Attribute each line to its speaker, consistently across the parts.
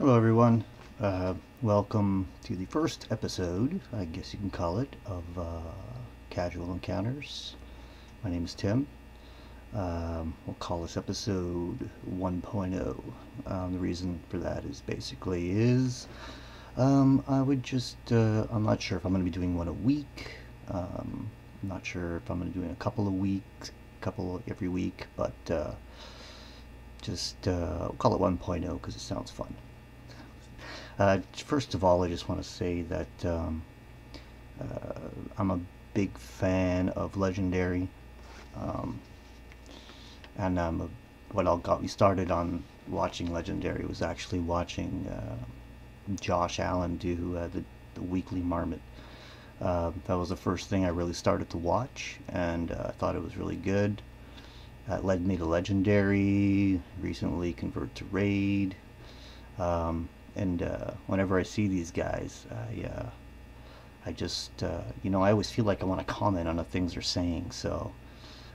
Speaker 1: Hello everyone, welcome to the first episode, I guess you can call it, of Casual Encounters. My name is Tim. We'll call this episode 1.0. The reason for that is I would just, I'm not sure if I'm going to be doing one a week. I'm not sure if I'm going to be doing a couple of weeks, couple every week, but we'll call it 1.0 because it sounds fun. First of all, I just want to say that I'm a big fan of Legendary, and what got me started on watching Legendary was actually watching Josh Allen do the Weekly Marmot. That was the first thing I really started to watch, and I thought it was really good. That led me to Legendary, recently converted to Raid. And whenever I see these guys, I just, I always feel like I want to comment on the things they're saying. So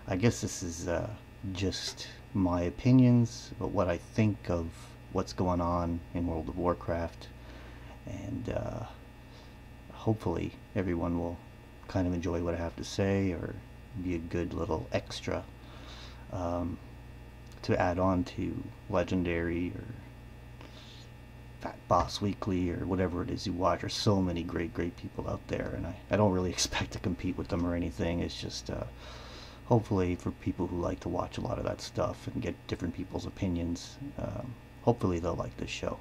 Speaker 1: I guess this is just my opinions about what I think of what's going on in World of Warcraft. And hopefully everyone will kind of enjoy what I have to say, or be a good little extra to add on to Legendary or FatBoss Weekly or whatever it is you watch. There's so many great people out there, and I don't really expect to compete with them or anything. It's just hopefully for people who like to watch a lot of that stuff and get different people's opinions, hopefully they'll like this show.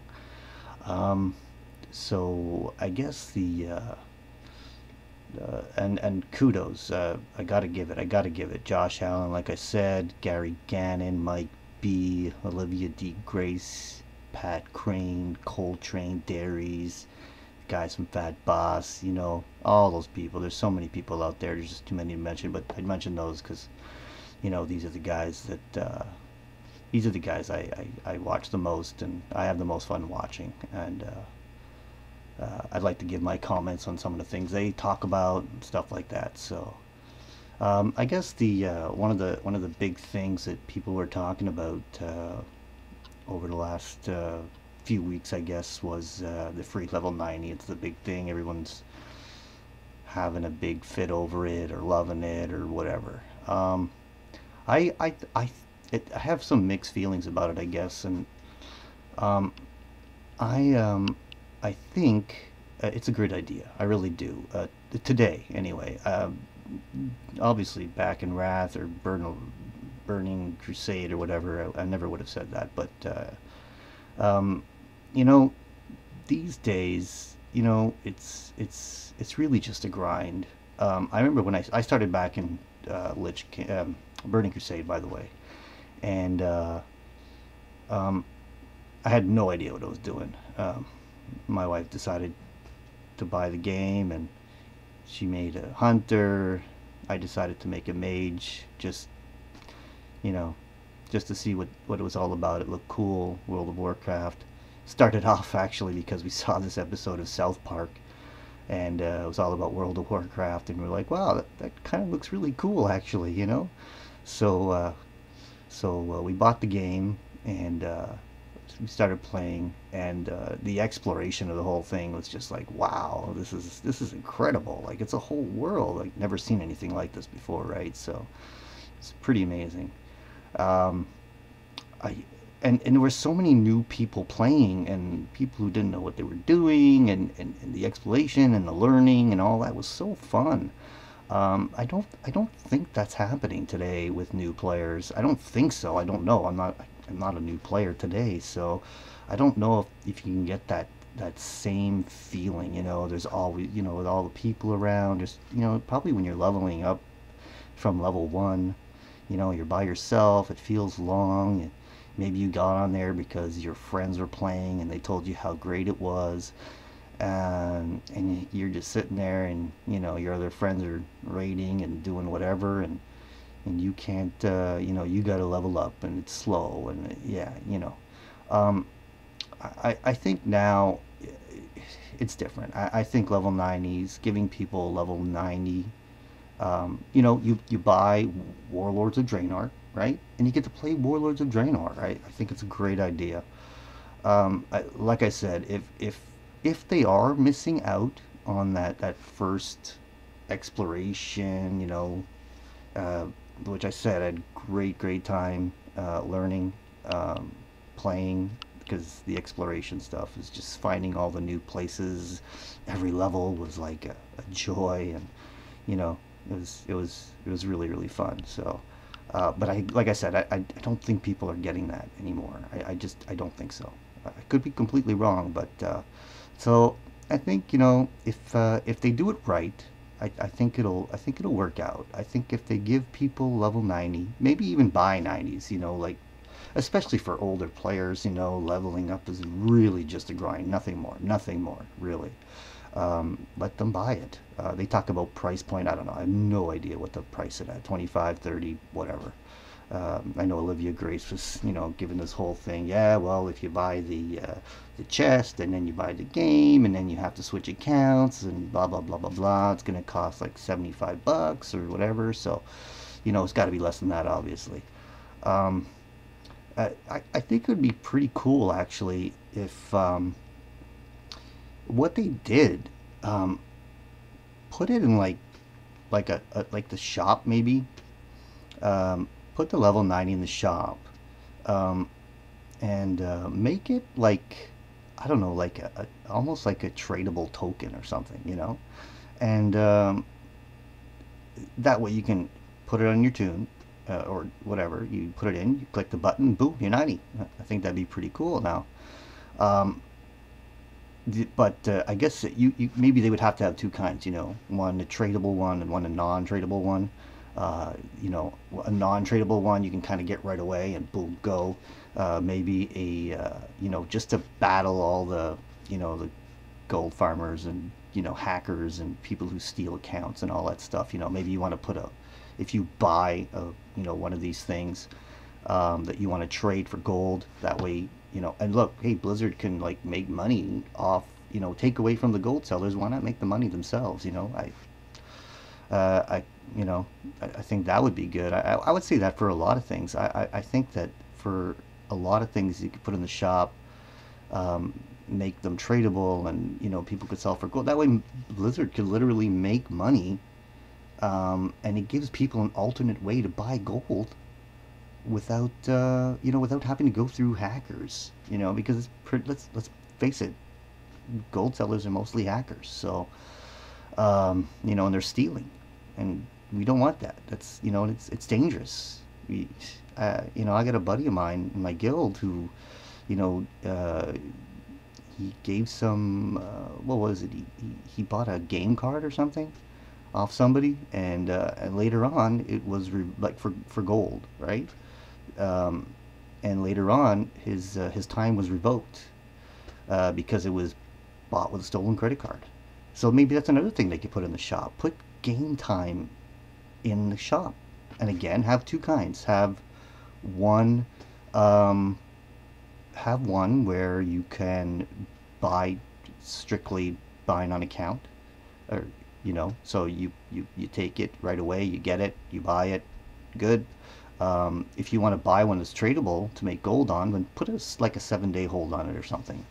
Speaker 1: So I guess and kudos, I gotta give it. Josh Allen, like I said, Gary Gannon, Mike B, Olivia D Grace, Krane, Koltrane, Dairies, guys from FatBoss, all those people. There's so many people out there. There's just too many to mention, but I mentioned those because, these are the guys I watch the most, and I have the most fun watching. And I'd like to give my comments on some of the things they talk about and stuff like that. So I guess the one of the big things that people were talking about over the last few weeks, I guess, was the free level 90. It's the big thing. Everyone's having a big fit over it, or loving it, or whatever. I have some mixed feelings about it, I guess, and I think it's a great idea. I really do. Today, anyway. Obviously, back in Wrath or Burning Crusade or whatever, I never would have said that. But these days, it's really just a grind. I remember when I started back in Burning Crusade, by the way, and I had no idea what I was doing. My wife decided to buy the game, and she made a hunter. I decided to make a mage, just to see what it was all about. It looked cool. World of Warcraft. Started off actually because we saw this episode of South Park, and it was all about World of Warcraft, and we're like, wow, that kind of looks really cool, actually, So we bought the game, and we started playing, and the exploration of the whole thing was just like, wow, this is incredible. Like, it's a whole world. Like, never seen anything like this before, right? So it's pretty amazing. And there were so many new people playing, and people who didn't know what they were doing, and the exploration and the learning and all that was so fun. I don't think that's happening today with new players. I don't think so. I don't know. I'm not a new player today, so I don't know if you can get that same feeling. There's always, with all the people around. Just, probably when you're leveling up from level 1, you're by yourself. It feels long. And maybe you got on there because your friends were playing and they told you how great it was. And you're just sitting there, and your other friends are raiding and doing whatever, and you can't, you gotta level up, and it's slow, and I think now it's different. I think level 90s, giving people level 90, you buy Warlords of Draenor, right? And you get to play Warlords of Draenor, right? I think it's a great idea. Like I said, if they are missing out on that first exploration, uh, which I said I had great time learning, um, playing, because the exploration stuff is just finding all the new places. Every level was like a joy, and you know it was really fun. So, but I like I said, I don't think people are getting that anymore. I don't think so. I could be completely wrong, but so I think if they do it right, I think it'll work out. I think if they give people level 90, maybe even buy 90s, like especially for older players, leveling up is really just a grind, nothing more, really. Let them buy it. They talk about price point. I don't know. I have no idea what the price is at. 25, 30, whatever. I know Olivia Grace was, giving this whole thing. Yeah, well, if you buy the chest and then you buy the game and then you have to switch accounts and blah blah blah blah blah, it's gonna cost like $75 or whatever. So, it's got to be less than that, obviously. Um, I think it would be pretty cool actually if what they did, um, put it in like the shop maybe. Put the level 90 in the shop, um, and make it like I don't know, like almost like a tradable token or something, and that way you can put it on your tune. Or whatever, you put it in, you click the button, boom, you're 90. I think that'd be pretty cool now. Um, but I guess that you maybe they would have to have two kinds, one a tradable one and one a non-tradable one. A non-tradable one you can kind of get right away and boom, go. Maybe just to battle all the gold farmers and hackers and people who steal accounts and all that stuff. Maybe you want to if you buy one of these things, that you want to trade for gold. That way, and look, hey, Blizzard can like make money off, take away from the gold sellers. Why not make the money themselves? I, I think that would be good. I would say that for a lot of things. I think that for a lot of things you could put in the shop, um, make them tradable, and people could sell for gold. That way, Blizzard could literally make money, and it gives people an alternate way to buy gold without without having to go through hackers. Because let's face it, gold sellers are mostly hackers. So and they're stealing, and we don't want that. That's it's dangerous. I got a buddy of mine in my guild who, you know, uh, he gave some what was it? He bought a game card or something off somebody, and later on it was like for gold, right? Um, and later on his time was revoked because it was bought with a stolen credit card. So maybe that's another thing they could put in the shop. Put game time in the shop, and again, have two kinds. One, um, have one where you can buy strictly buying on account, or so you take it right away, you get it, you buy it, good. If you want to buy one that's tradable to make gold on, then put like a 7-day hold on it or something.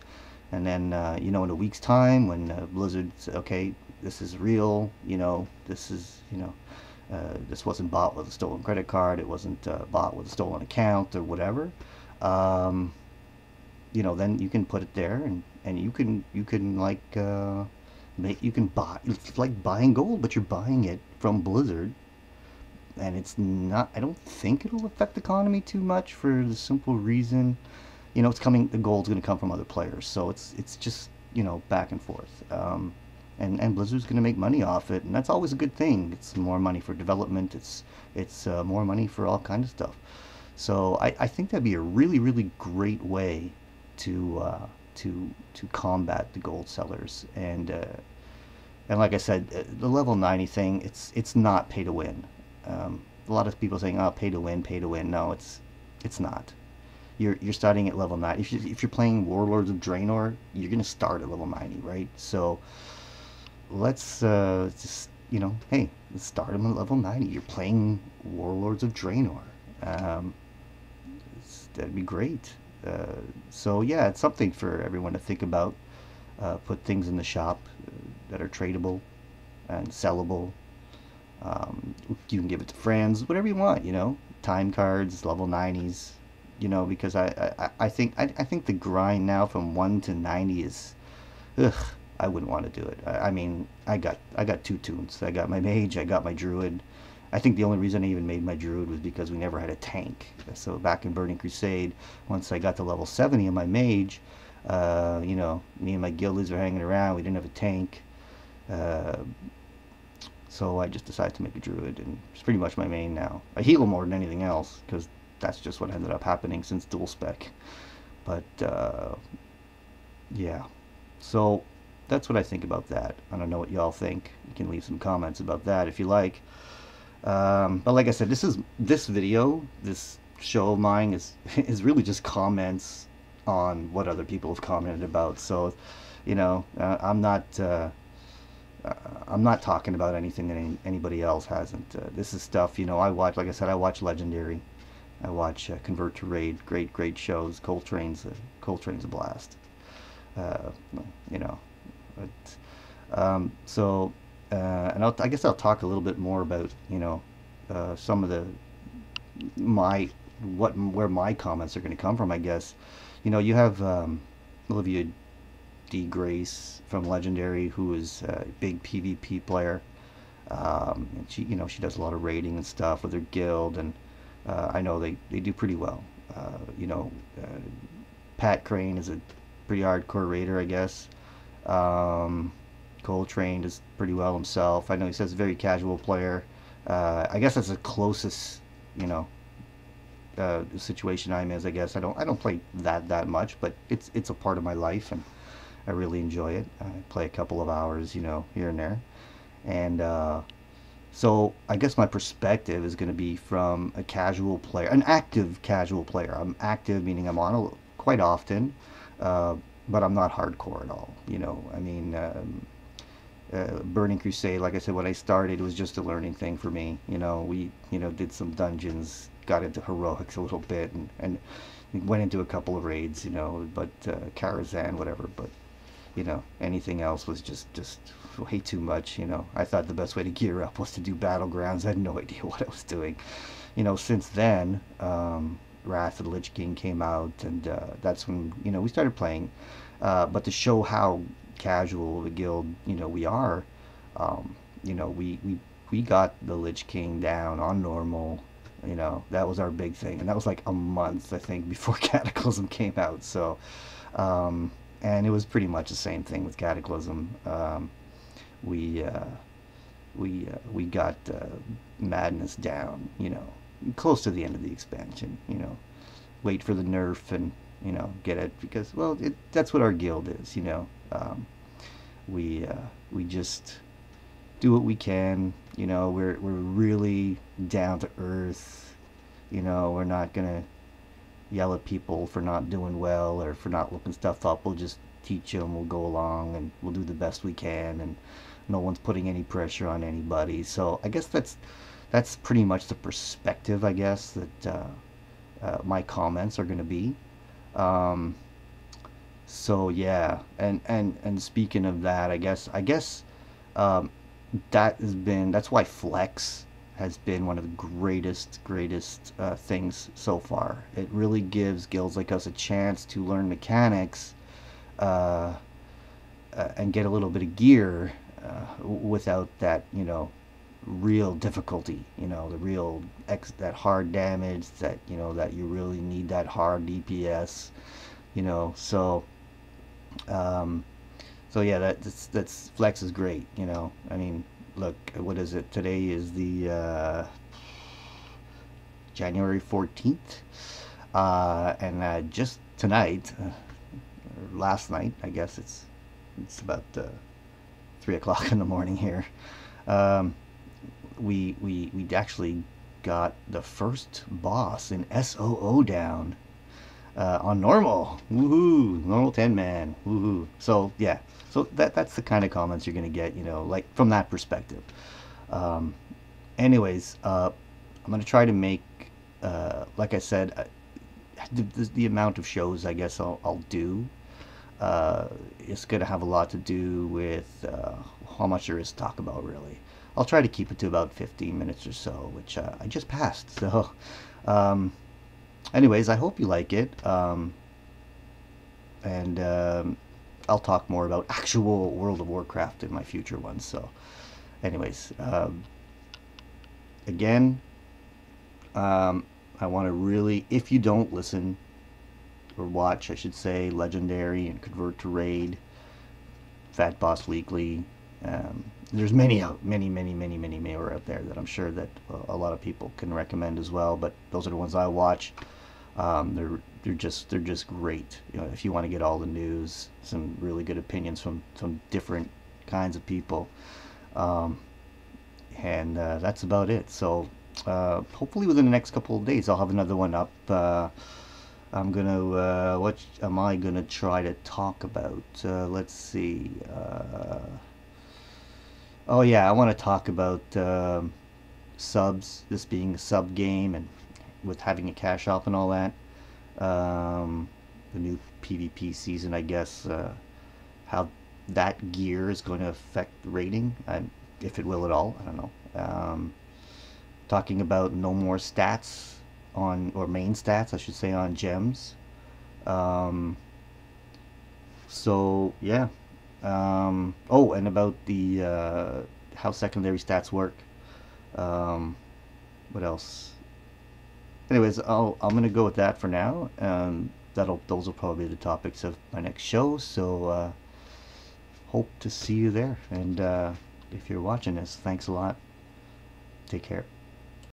Speaker 1: And then, in a week's time, when Blizzard says, okay, this is real, this wasn't bought with a stolen credit card, it wasn't bought with a stolen account or whatever, um, then you can put it there, and you can like you can buy. It's like buying gold, but you're buying it from Blizzard, and it's not. I don't think it'll affect the economy too much for the simple reason, it's coming. The gold's going to come from other players, so it's just back and forth. And Blizzard's going to make money off it, and that's always a good thing. It's more money for development. It's more money for all kinds of stuff. So I think that'd be a really great way to to combat the gold sellers. And like I said, the level 90 thing, it's not pay to win. A lot of people saying, oh, pay to win, pay to win. No, it's not. You're starting at level 90. If you're playing Warlords of Draenor, you're gonna start at level 90, right? So let's just hey, let's start them at level 90. You're playing Warlords of Draenor. That'd be great. So yeah, it's something for everyone to think about. Put things in the shop that are tradable and sellable. You can give it to friends, whatever you want, you know. Time cards, level 90s, you know, because I think the grind now from 1 to 90 is, ugh, I wouldn't want to do it. I mean, I got two tunes. I got my mage, I got my druid. I think the only reason I even made my druid was because we never had a tank. So back in Burning Crusade, once I got to level 70 in my mage, you know, me and my guildies were hanging around. We didn't have a tank. Uh, so I just decided to make a druid, and it's pretty much my main now. I heal more than anything else, because that's just what ended up happening since dual spec. But, yeah. So, that's what I think about that. I don't know what y'all think. You can leave some comments about that if you like. But like I said, this video, this show of mine is really just comments on what other people have commented about. So, you know, I'm not talking about anything that anybody else hasn't. This is stuff, you know, I watch, like I said, I watch Legendary. I watch Convert to Raid. Great shows. Koltrane's a blast. Uh, you know, so, and I guess I'll talk a little bit more about, you know, some of the my where my comments are going to come from. I guess, you know, you have Olivia D Grace from Legendary, who is a big PvP player. And she, you know, she does a lot of raiding and stuff with her guild, and I know they do pretty well. You know, Krane is a pretty hardcore raider, I guess. Koltrane does pretty well himself. I know he says very casual player. I guess that's the closest, you know, situation I'm in. I guess I don't play that much, but it's a part of my life, and I really enjoy it. I play a couple of hours, you know, here and there, and so I guess my perspective is going to be from a casual player, an active casual player. I'm active, meaning I'm on quite often, but I'm not hardcore at all. You know, I mean, Burning Crusade, like I said, when I started, it was just a learning thing for me. You know, we, you know, did some dungeons, got into heroics a little bit, and went into a couple of raids, you know, but Karazhan, whatever. But you know, anything else was just way too much. You know, I thought the best way to gear up was to do battlegrounds. I had no idea what I was doing. You know, since then, Wrath of the Lich King came out, and that's when, you know, we started playing. But to show how casual the guild, you know, we are, you know, we got the Lich King down on normal. You know, that was our big thing, and that was like a month, I think, before Cataclysm came out. So, and it was pretty much the same thing with Cataclysm. We got Madness down, you know, close to the end of the expansion. You know, wait for the nerf and, you know, get it, because, well, that's what our guild is. You know, we just do what we can. You know, we're really down to earth. You know, we're not gonna yell at people for not doing well or for not looking stuff up. We'll just teach them. We'll go along and we'll do the best we can, and no one's putting any pressure on anybody. So I guess that's pretty much the perspective, I guess, that my comments are going to be. So yeah, and speaking of that, I guess that's why Flex has been one of the greatest things so far. It really gives guilds like us a chance to learn mechanics and get a little bit of gear without that, you know, real difficulty. You know, the real that hard damage, that, you know, that you really need that hard DPS. You know, so so yeah, that's Flex is great. You know, I mean, look, what is it? Today is the January 14th, and just tonight, or last night, I guess it's about 3 o'clock in the morning here. We actually got the first boss in SOO down. On normal. Woohoo! Normal 10-man. Woohoo! So yeah, so that's the kind of comments you're gonna get, you know, like from that perspective. Anyways, I'm gonna try to make, like I said, the amount of shows I guess I'll do. It's going to have a lot to do with how much there is to talk about, really. I'll try to keep it to about 15 minutes or so, which I just passed. So, um, anyways, I hope you like it. And I'll talk more about actual World of Warcraft in my future ones. So, anyways, again, I want to really, if you don't listen or watch, I should say, Legendary and Convert to Raid, FatBoss Weekly. There's many many more out there that I'm sure that a lot of people can recommend as well. But those are the ones I watch. They're just great. You know, if you want to get all the news, some really good opinions from some different kinds of people, and that's about it. So hopefully within the next couple of days, I'll have another one up. I'm gonna what am I gonna try to talk about? Let's see. Oh yeah, I want to talk about subs. This being a sub game and with having a cash shop and all that. The new PvP season, I guess. How that gear is going to affect rating, if it will at all. I don't know. Talking about no more stats on, or main stats, I should say, on gems. Um, so yeah. Oh, and about the how secondary stats work. Um, what else? Anyways, I'm gonna go with that for now. Those will probably be the topics of my next show. So hope to see you there. And if you're watching this, thanks a lot. Take care.